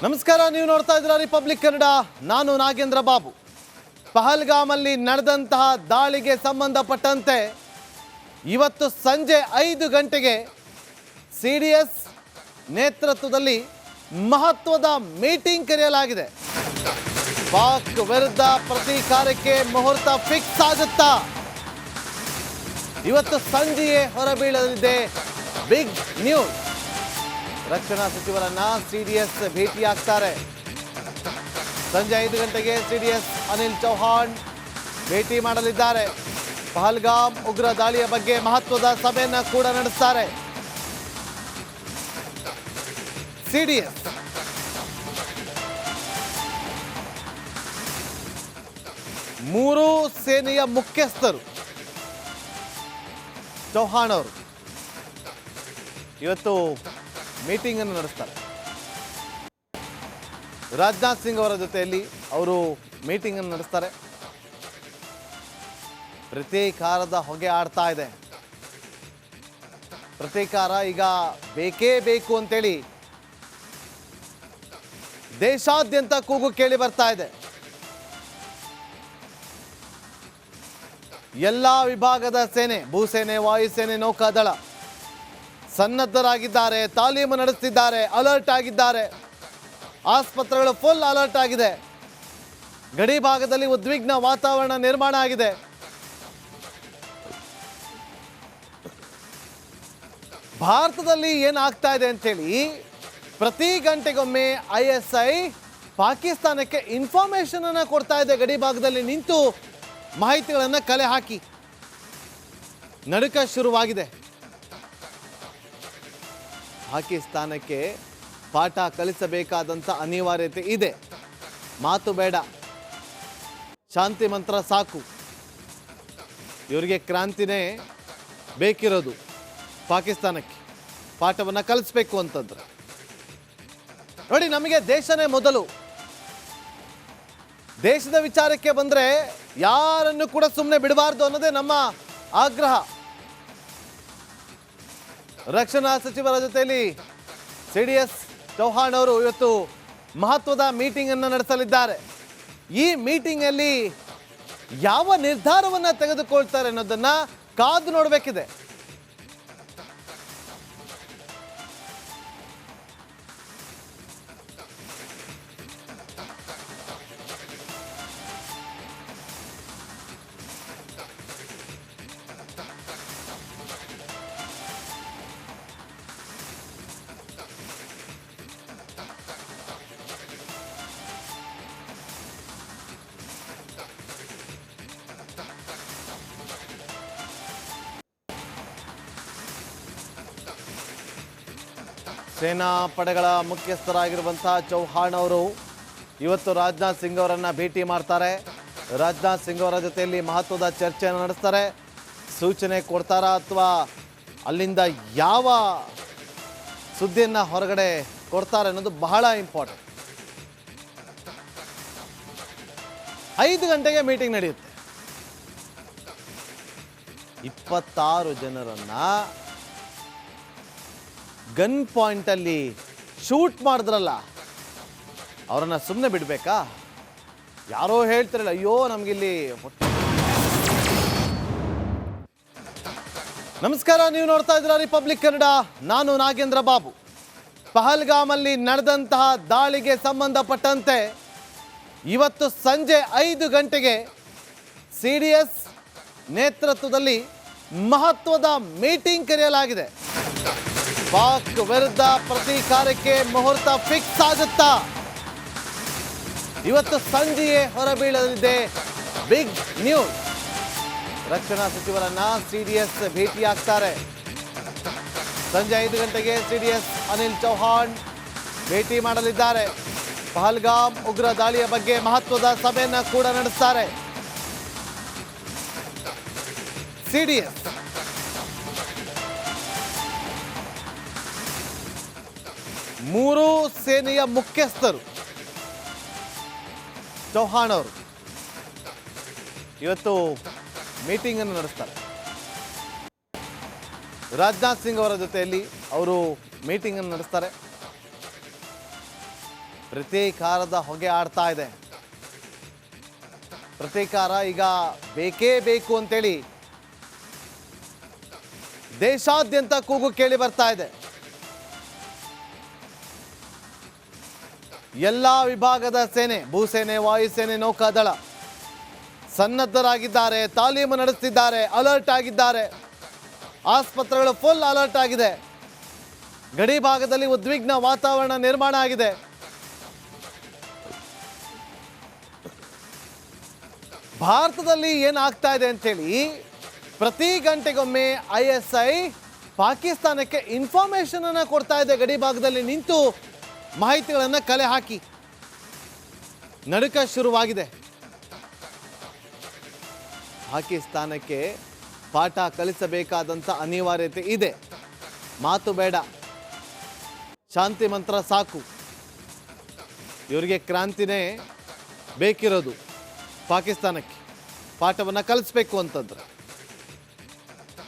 ನಮಸ್ಕಾರ, ನೀವು ನೋಡ್ತಾ ಇದ್ದೀರಾ ರಿಪಬ್ಲಿಕ್ ಕನ್ನಡ. ನಾನು ನಾಗೇಂದ್ರ ಬಾಬು. ಪಹಲ್ಗಾಮಲ್ಲಿ ನಡೆದಂತಹ ದಾಳಿಗೆ ಸಂಬಂಧಪಟ್ಟಂತೆ ಇವತ್ತು ಸಂಜೆ 5 ಗಂಟೆಗೆ CDS ನೇತೃತ್ವದಲ್ಲಿ ಮಹತ್ವದ ಮೀಟಿಂಗ್ ಕರೆಯಲಾಗಿದೆ. ಪಾಕ್ ವಿರುದ್ಧ ಪ್ರತೀಕಾರಕ್ಕೆ ಮುಹೂರ್ತ ಫಿಕ್ಸ್ ಆಗುತ್ತಾ? ಇವತ್ತು ಸಂಜೆಯೇ ಹೊರಬೀಳಲಿದೆ ಬಿಗ್ ನ್ಯೂಸ್. ರಕ್ಷಣಾ ಸಚಿವರನ್ನ CDS ಭೇಟಿಯಾಗ್ತಾರೆ. ಸಂಜೆ 5 ಗಂಟೆಗೆ CDS ಅನಿಲ್ ಚೌಹಾಣ್ ಭೇಟಿ ಮಾಡಲಿದ್ದಾರೆ. ಪಹಲ್ಗಾಮ್ ಉಗ್ರ ದಾಳಿಯ ಬಗ್ಗೆ ಮಹತ್ವದ ಸಭೆಯನ್ನ ಕೂಡ ನಡೆಸ್ತಾರೆ. CDS ಮೂರು ಸೇನೆಯ ಮುಖ್ಯಸ್ಥರು ಚೌಹಾಣ್ ಅವರು ಇವತ್ತು ಮೀಟಿಂಗ್ ಅನ್ನು ನಡೆಸ್ತಾರೆ. ರಾಜನಾಥ್ ಸಿಂಗ್ ಅವರ ಜೊತೆಯಲ್ಲಿ ಅವರು ಮೀಟಿಂಗ್ ಅನ್ನು ನಡೆಸ್ತಾರೆ. ಪ್ರತೀಕಾರದ ಹೊಗೆ ಆಡ್ತಾ ಇದೆ. ಪ್ರತೀಕಾರ ಈಗ ಬೇಕೇ ಬೇಕು ಅಂತೇಳಿ ದೇಶಾದ್ಯಂತ ಕೂಗು ಕೇಳಿ ಬರ್ತಾ ಇದೆ. ಎಲ್ಲ ವಿಭಾಗದ ಸೇನೆ, ಭೂಸೇನೆ, ವಾಯುಸೇನೆ, ನೌಕಾದಳ ಸನ್ನದ್ಧರಾಗಿದ್ದಾರೆ, ತಾಲೀಮು ನಡೆಸ್ತಿದ್ದಾರೆ, ಅಲರ್ಟ್ ಆಗಿದ್ದಾರೆ. ಆಸ್ಪತ್ರೆಗಳು ಫುಲ್ ಅಲರ್ಟ್ ಆಗಿದೆ. ಗಡಿ ಭಾಗದಲ್ಲಿ ಉದ್ವಿಗ್ನ ವಾತಾವರಣ ನಿರ್ಮಾಣ ಆಗಿದೆ. ಭಾರತದಲ್ಲಿ ಏನಾಗ್ತಾ ಇದೆ ಅಂತೇಳಿ ಪ್ರತಿ ಗಂಟೆಗೊಮ್ಮೆ ISI ಪಾಕಿಸ್ತಾನಕ್ಕೆ ಇನ್ಫಾರ್ಮೇಶನ್ ಅನ್ನು ಕೊಡ್ತಾ ಇದೆ. ಗಡಿ ಭಾಗದಲ್ಲಿ ನಿಂತು ಮಾಹಿತಿಗಳನ್ನು ಕಲೆ ಹಾಕಿ ನಡುಕ ಶುರುವಾಗಿದೆ. ಪಾಕಿಸ್ತಾನಕ್ಕೆ ಪಾಠ ಕಲಿಸಬೇಕಾದಂಥ ಅನಿವಾರ್ಯತೆ ಇದೆ. ಮಾತು ಬೇಡ, ಶಾಂತಿ ಮಂತ್ರ ಸಾಕು. ಇವರಿಗೆ ಕ್ರಾಂತಿನೇ ಬೇಕಿರೋದು. ಪಾಕಿಸ್ತಾನಕ್ಕೆ ಪಾಠವನ್ನು ಕಲಿಸ್ಬೇಕು ಅಂತಂದ್ರೆ ನೋಡಿ, ನಮಗೆ ದೇಶನೇ ಮೊದಲು. ದೇಶದ ವಿಚಾರಕ್ಕೆ ಬಂದರೆ ಯಾರನ್ನು ಕೂಡ ಸುಮ್ಮನೆ ಬಿಡಬಾರ್ದು ಅನ್ನೋದೇ ನಮ್ಮ ಆಗ್ರಹ. ರಕ್ಷಣಾ ಸಚಿವರ ಜೊತೆಯಲ್ಲಿ CDS ಚೌಹಾಣ್ ಅವರು ಇವತ್ತು ಮಹತ್ವದ ಮೀಟಿಂಗ್ ಅನ್ನು ನಡೆಸಲಿದ್ದಾರೆ. ಈ ಮೀಟಿಂಗ್ ಅಲ್ಲಿ ಯಾವ ನಿರ್ಧಾರವನ್ನ ತೆಗೆದುಕೊಳ್ತಾರೆ ಅನ್ನೋದನ್ನ ಕಾದು ನೋಡಬೇಕಿದೆ. ಸೇನಾ ಪಡೆಗಳ ಮುಖ್ಯಸ್ಥರಾಗಿರುವಂತಹ ಚೌಹಾಣ್ ಅವರು ಇವತ್ತು ರಾಜನಾಥ್ ಸಿಂಗ್ ಅವರನ್ನು ಭೇಟಿ ಮಾಡ್ತಾರೆ. ರಾಜನಾಥ್ ಸಿಂಗ್ ಅವರ ಜೊತೆಯಲ್ಲಿ ಮಹತ್ವದ ಚರ್ಚೆಯನ್ನು ನಡೆಸ್ತಾರೆ. ಸೂಚನೆ ಕೊಡ್ತಾರಾ ಅಥವಾ ಅಲ್ಲಿಂದ ಯಾವ ಸುದ್ದಿಯನ್ನು ಹೊರಗಡೆ ಕೊಡ್ತಾರೆ ಅನ್ನೋದು ಬಹಳ ಇಂಪಾರ್ಟೆಂಟ್. 5 ಗಂಟೆಗೆ ಮೀಟಿಂಗ್ ನಡೆಯುತ್ತೆ. 26 ಜನರನ್ನು ಗನ್ ಪಾಯಿಂಟಲ್ಲಿ ಶೂಟ್ ಮಾಡಿದ್ರಲ್ಲ, ಅವರನ್ನ ಸುಮ್ಮನೆ ಬಿಡಬೇಕಾ? ಯಾರೋ ಹೇಳ್ತಾರಲ್ಲ, ಅಯ್ಯೋ ನಮಗಿಲ್ಲಿ. ನಮಸ್ಕಾರ, ನೀವು ನೋಡ್ತಾ ಇದ್ದೀರಾ ರಿಪಬ್ಲಿಕ್ ಕನ್ನಡ. ನಾನು ನಾಗೇಂದ್ರ ಬಾಬು. ಪಹಲ್ಗಾಮಲ್ಲಿ ನಡೆದಂತಹ ದಾಳಿಗೆ ಸಂಬಂಧಪಟ್ಟಂತೆ ಇವತ್ತು ಸಂಜೆ 5 ಗಂಟೆಗೆ CDS ನೇತೃತ್ವದಲ್ಲಿ ಮಹತ್ವದ ಮೀಟಿಂಗ್ ಕರೆಯಲಾಗಿದೆ. ಪಾಕ್ ವಿರುದ್ಧ ಪ್ರತೀಕಾರಕ್ಕೆ ಮುಹೂರ್ತ ಫಿಕ್ಸ್ ಆಗುತ್ತಾ? ಇವತ್ತು ಸಂಜೆಯೇ ಹೊರಬೀಳಲಿದೆ ಬಿಗ್ ನ್ಯೂಸ್. ರಕ್ಷಣಾ ಸಚಿವರನ್ನ CDS ಭೇಟಿಯಾಗ್ತಾರೆ. ಸಂಜೆ 5 ಗಂಟೆಗೆ CDS ಅನಿಲ್ ಚೌಹಾಣ್ ಭೇಟಿ ಮಾಡಲಿದ್ದಾರೆ. ಪಹಲ್ಗಾಮ್ ಉಗ್ರ ದಾಳಿಯ ಬಗ್ಗೆ ಮಹತ್ವದ ಸಭೆಯನ್ನ ಕೂಡ ನಡೆಸ್ತಾರೆ. CDS ಮೂರು ಸೇನೆಯ ಮುಖ್ಯಸ್ಥರು ಚೌಹಾಣ್ ಅವರು ಇವತ್ತು ಮೀಟಿಂಗ್ ಅನ್ನು ನಡೆಸ್ತಾರೆ. ರಾಜನಾಥ್ ಸಿಂಗ್ ಅವರ ಜೊತೆಯಲ್ಲಿ ಅವರು ಮೀಟಿಂಗ್ ಅನ್ನು ನಡೆಸ್ತಾರೆ. ಪ್ರತೀಕಾರದ ಹೊಗೆ ಆಡ್ತಾ ಇದೆ. ಪ್ರತೀಕಾರ ಈಗ ಬೇಕೇ ಬೇಕು ಅಂತೇಳಿ ದೇಶಾದ್ಯಂತ ಕೂಗು ಕೇಳಿ ಬರ್ತಾ ಇದೆ. ಎಲ್ಲ ವಿಭಾಗದ ಸೇನೆ, ಭೂಸೇನೆ, ವಾಯುಸೇನೆ, ನೌಕಾದಳ ಸನ್ನದ್ಧರಾಗಿದ್ದಾರೆ, ತಾಲೀಮು ನಡೆಸುತ್ತಿದ್ದಾರೆ, ಅಲರ್ಟ್ ಆಗಿದ್ದಾರೆ. ಆಸ್ಪತ್ರೆಗಳು ಫುಲ್ ಅಲರ್ಟ್ ಆಗಿದೆ. ಗಡಿ ಭಾಗದಲ್ಲಿ ಉದ್ವಿಗ್ನ ವಾತಾವರಣ ನಿರ್ಮಾಣ ಆಗಿದೆ. ಭಾರತದಲ್ಲಿ ಏನಾಗ್ತಾ ಇದೆ ಅಂತೇಳಿ ಪ್ರತಿ ಗಂಟೆಗೊಮ್ಮೆ ISI ಪಾಕಿಸ್ತಾನಕ್ಕೆ ಇನ್ಫಾರ್ಮೇಶನ್ ಅನ್ನು ಕೊಡ್ತಾ ಇದೆ. ಗಡಿ ಭಾಗದಲ್ಲಿ ನಿಂತು ಮಾಹಿತಿಗಳನ್ನು ಕಲೆ ಹಾಕಿ ನಡುಕ ಶುರುವಾಗಿದೆ. ಪಾಕಿಸ್ತಾನಕ್ಕೆ ಪಾಠ ಕಲಿಸಬೇಕಾದಂಥ ಅನಿವಾರ್ಯತೆ ಇದೆ. ಮಾತು ಬೇಡ, ಶಾಂತಿ ಮಂತ್ರ ಸಾಕು. ಇವರಿಗೆ ಕ್ರಾಂತಿನೇ ಬೇಕಿರೋದು. ಪಾಕಿಸ್ತಾನಕ್ಕೆ ಪಾಠವನ್ನು ಕಲಿಸ್ಬೇಕು ಅಂತಂದ್ರೆ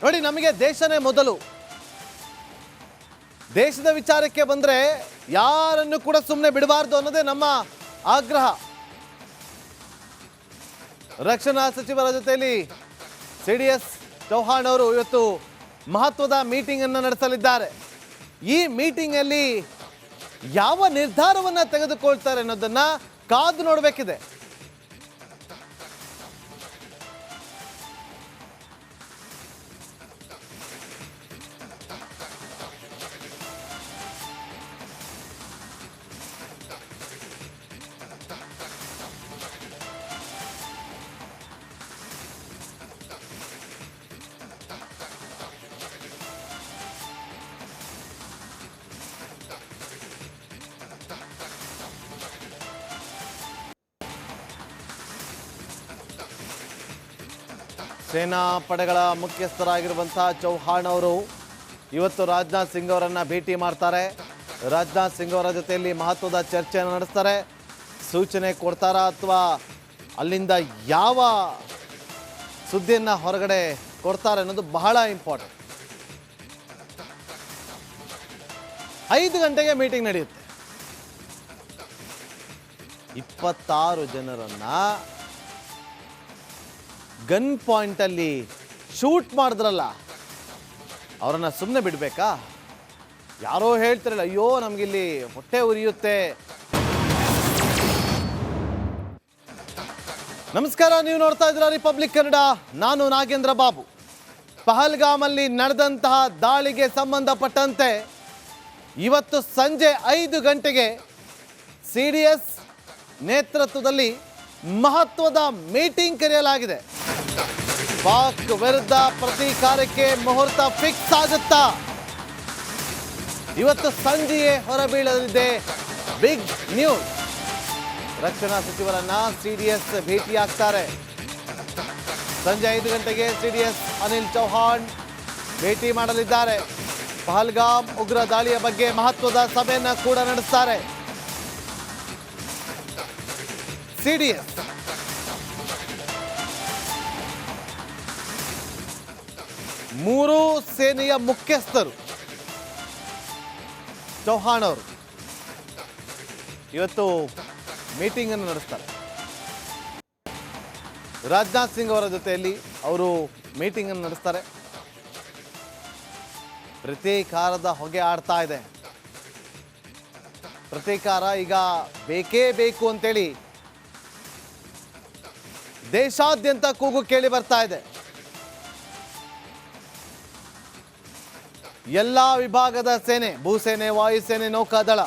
ನೋಡಿ, ನಮಗೆ ದೇಶನೇ ಮೊದಲು. ದೇಶದ ವಿಚಾರಕ್ಕೆ ಬಂದರೆ ಯಾರನ್ನು ಕೂಡ ಸುಮ್ಮನೆ ಬಿಡಬಾರ್ದು ಅನ್ನೋದೇ ನಮ್ಮ ಆಗ್ರಹ. ರಕ್ಷಣಾ ಸಚಿವರ ಜೊತೆಯಲ್ಲಿ CDS ಚೌಹಾಣ್ ಅವರು ಇವತ್ತು ಮಹತ್ವದ ಮೀಟಿಂಗ್ ಅನ್ನು ನಡೆಸಲಿದ್ದಾರೆ. ಈ ಮೀಟಿಂಗ್ ಅಲ್ಲಿ ಯಾವ ನಿರ್ಧಾರವನ್ನ ತೆಗೆದುಕೊಳ್ತಾರೆ ಅನ್ನೋದನ್ನ ಕಾದು ನೋಡಬೇಕಿದೆ. ಸೇನಾ ಪಡೆಗಳ ಮುಖ್ಯಸ್ಥರಾಗಿರುವಂತಹ ಚೌಹಾಣ್ ಅವರು ಇವತ್ತು ರಾಜನಾಥ್ ಸಿಂಗ್ ಅವರನ್ನು ಭೇಟಿ ಮಾಡ್ತಾರೆ. ರಾಜನಾಥ್ ಸಿಂಗ್ ಅವರ ಜೊತೆಯಲ್ಲಿ ಮಹತ್ವದ ಚರ್ಚೆಯನ್ನು ನಡೆಸ್ತಾರೆ. ಸೂಚನೆ ಕೊಡ್ತಾರಾ ಅಥವಾ ಅಲ್ಲಿಂದ ಯಾವ ಸುದ್ದಿಯನ್ನು ಹೊರಗಡೆ ಕೊಡ್ತಾರೆ ಅನ್ನೋದು ಬಹಳ ಇಂಪಾರ್ಟೆಂಟ್. 5 ಗಂಟೆಗೆ ಮೀಟಿಂಗ್ ನಡೆಯುತ್ತೆ. 26 ಜನರನ್ನು ಗನ್ ಪಾಯಿಂಟಲ್ಲಿ ಶೂಟ್ ಮಾಡಿದ್ರಲ್ಲ, ಅವರನ್ನು ಸುಮ್ಮನೆ ಬಿಡಬೇಕಾ? ಯಾರೋ ಹೇಳ್ತಾರಲ್ಲ, ಅಯ್ಯೋ ನಮಗಿಲ್ಲಿ ಹೊಟ್ಟೆ ಉರಿಯುತ್ತೆ. ನಮಸ್ಕಾರ, ನೀವು ನೋಡ್ತಾ ಇದ್ದೀರಾ ರಿಪಬ್ಲಿಕ್ ಕನ್ನಡ. ನಾನು ನಾಗೇಂದ್ರ ಬಾಬು. ಪಹಲ್ಗಾಮಲ್ಲಿ ನಡೆದಂತಹ ದಾಳಿಗೆ ಸಂಬಂಧಪಟ್ಟಂತೆ ಇವತ್ತು ಸಂಜೆ 5 ಗಂಟೆಗೆ CDS ನೇತೃತ್ವದಲ್ಲಿ ಮಹತ್ವದ ಮೀಟಿಂಗ್ ಕರೆಯಲಾಗಿದೆ. ಪಾಕ್ ವಿರುದ್ಧ ಪ್ರತೀಕಾರಕ್ಕೆ ಮುಹೂರ್ತ ಫಿಕ್ಸ್ ಆಗುತ್ತಾ? ಇವತ್ತು ಸಂಜೆಯೇ ಹೊರಬೀಳಲಿದೆ ಬಿಗ್ ನ್ಯೂಸ್. ರಕ್ಷಣಾ ಸಚಿವರನ್ನ CDS ಭೇಟಿಯಾಗ್ತಾರೆ. ಸಂಜೆ 5 ಗಂಟೆಗೆ CDS ಅನಿಲ್ ಚೌಹಾಣ್ ಭೇಟಿ ಮಾಡಲಿದ್ದಾರೆ. ಪಹಲ್ಗಾಮ್ ಉಗ್ರ ದಾಳಿಯ ಬಗ್ಗೆ ಮಹತ್ವದ ಸಭೆಯನ್ನ ಕೂಡ ನಡೆಸ್ತಾರೆ. CDS ಮೂರು ಸೇನೆಯ ಮುಖ್ಯಸ್ಥರು ಚೌಹಾಣ್ ಅವರು ಇವತ್ತು ಮೀಟಿಂಗ್ ಅನ್ನು ನಡೆಸ್ತಾರೆ. ರಾಜನಾಥ್ ಸಿಂಗ್ ಅವರ ಜೊತೆಯಲ್ಲಿ ಅವರು ಮೀಟಿಂಗ್ ಅನ್ನು ನಡೆಸ್ತಾರೆ. ಪ್ರತೀಕಾರದ ಹೊಗೆ ಆಡ್ತಾ ಇದೆ. ಪ್ರತೀಕಾರ ಈಗ ಬೇಕೇ ಬೇಕು ಅಂತೇಳಿ ದೇಶಾದ್ಯಂತ ಕೂಗು ಕೇಳಿ ಬರ್ತಾ ಇದೆ. ಎಲ್ಲ ವಿಭಾಗದ ಸೇನೆ, ಭೂಸೇನೆ, ವಾಯುಸೇನೆ, ನೌಕಾದಳ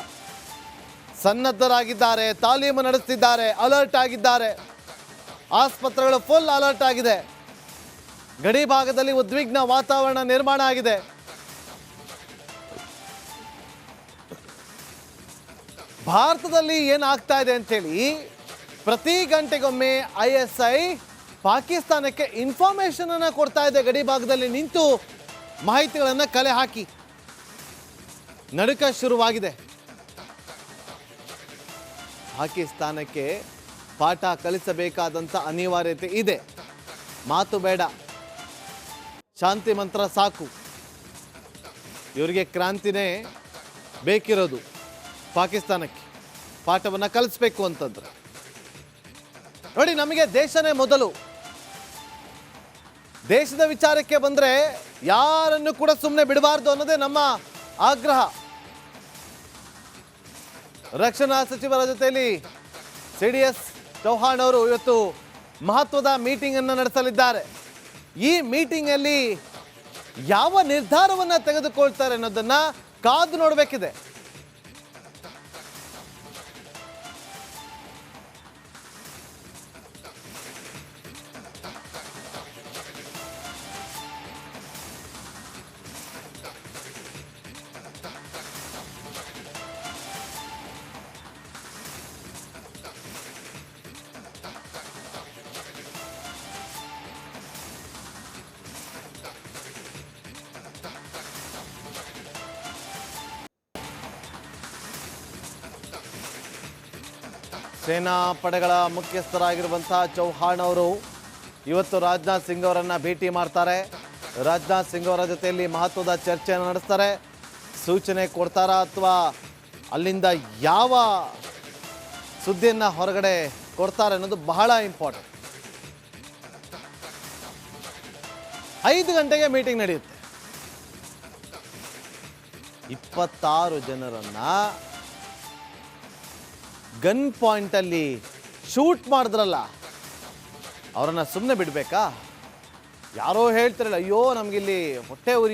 ಸನ್ನದ್ಧರಾಗಿದ್ದಾರೆ, ತಾಲೀಮು ನಡೆಸುತ್ತಿದ್ದಾರೆ, ಅಲರ್ಟ್ ಆಗಿದ್ದಾರೆ. ಆಸ್ಪತ್ರೆಗಳು ಫುಲ್ ಅಲರ್ಟ್ ಆಗಿದೆ. ಗಡಿ ಭಾಗದಲ್ಲಿ ಉದ್ವಿಗ್ನ ವಾತಾವರಣ ನಿರ್ಮಾಣ ಆಗಿದೆ. ಭಾರತದಲ್ಲಿ ಏನಾಗ್ತಾ ಇದೆ ಅಂತೇಳಿ ಪ್ರತಿ ಗಂಟೆಗೊಮ್ಮೆ ISI ಪಾಕಿಸ್ತಾನಕ್ಕೆ ಇನ್ಫಾರ್ಮೇಶನ್ ಅನ್ನು ಕೊಡ್ತಾ ಇದೆ. ಗಡಿ ಭಾಗದಲ್ಲಿ ನಿಂತು ಮಾಹಿತಿಗಳನ್ನು ಕಲೆ ಹಾಕಿ ನಡುಕ ಶುರುವಾಗಿದೆ. ಪಾಕಿಸ್ತಾನಕ್ಕೆ ಪಾಠ ಕಲಿಸಬೇಕಾದಂಥ ಅನಿವಾರ್ಯತೆ ಇದೆ. ಮಾತು ಬೇಡ, ಶಾಂತಿ ಮಂತ್ರ ಸಾಕು. ಇವರಿಗೆ ಕ್ರಾಂತಿನೇ ಬೇಕಿರೋದು ಪಾಕಿಸ್ತಾನಕ್ಕೆ. ಪಾಠವನ್ನು ಕಲಿಸ್ಬೇಕು ಅಂತಂದ್ರೆ. ನೋಡಿ, ನಮಗೆ ದೇಶನೇ ಮೊದಲು. ದೇಶದ ವಿಚಾರಕ್ಕೆ ಬಂದರೆ ಯಾರನ್ನು ಕೂಡ ಸುಮ್ಮನೆ ಬಿಡಬಾರ್ದು ಅನ್ನೋದೇ ನಮ್ಮ ಆಗ್ರಹ. ರಕ್ಷಣಾ ಸಚಿವರ ಜೊತೆಯಲ್ಲಿ CDS ಚೌಹಾಣ್ ಅವರು ಇವತ್ತು ಮಹತ್ವದ ಮೀಟಿಂಗ್ ಅನ್ನು ನಡೆಸಲಿದ್ದಾರೆ. ಈ ಮೀಟಿಂಗ್ ಅಲ್ಲಿ ಯಾವ ನಿರ್ಧಾರವನ್ನ ತೆಗೆದುಕೊಳ್ತಾರೆ ಅನ್ನೋದನ್ನ ಕಾದು ನೋಡಬೇಕಿದೆ. ಸೇನಾ ಪಡೆಗಳ ಮುಖ್ಯಸ್ಥರಾಗಿರುವಂತಹ ಚೌಹಾಣ್ ಅವರು ಇವತ್ತು ರಾಜನಾಥ್ ಸಿಂಗ್ ಅವರನ್ನು ಭೇಟಿ ಮಾಡ್ತಾರೆ. ರಾಜನಾಥ್ ಸಿಂಗ್ ಅವರ ಜೊತೆಯಲ್ಲಿ ಮಹತ್ವದ ಚರ್ಚೆಯನ್ನು ನಡೆಸ್ತಾರೆ. ಸೂಚನೆ ಕೊಡ್ತಾರಾ ಅಥವಾ ಅಲ್ಲಿಂದ ಯಾವ ಸುದ್ದಿಯನ್ನು ಹೊರಗಡೆ ಕೊಡ್ತಾರೆ ಅನ್ನೋದು ಬಹಳ ಇಂಪಾರ್ಟೆಂಟ್. 5 ಗಂಟೆಗೆ ಮೀಟಿಂಗ್ ನಡೆಯುತ್ತೆ. 26 ಜನರನ್ನು ಗನ್ ಪಾಯಿಂಟಲ್ಲಿ ಶೂಟ್ ಮಾಡಿದ್ರಲ್ಲ, ಅವರನ್ನು ಸುಮ್ಮನೆ ಬಿಡಬೇಕಾ? ಯಾರೋ ಹೇಳ್ತಾರಲ್ಲ, ಅಯ್ಯೋ ನಮಗಿಲ್ಲಿ ಹೊಟ್ಟೆ ಉರಿಯೋ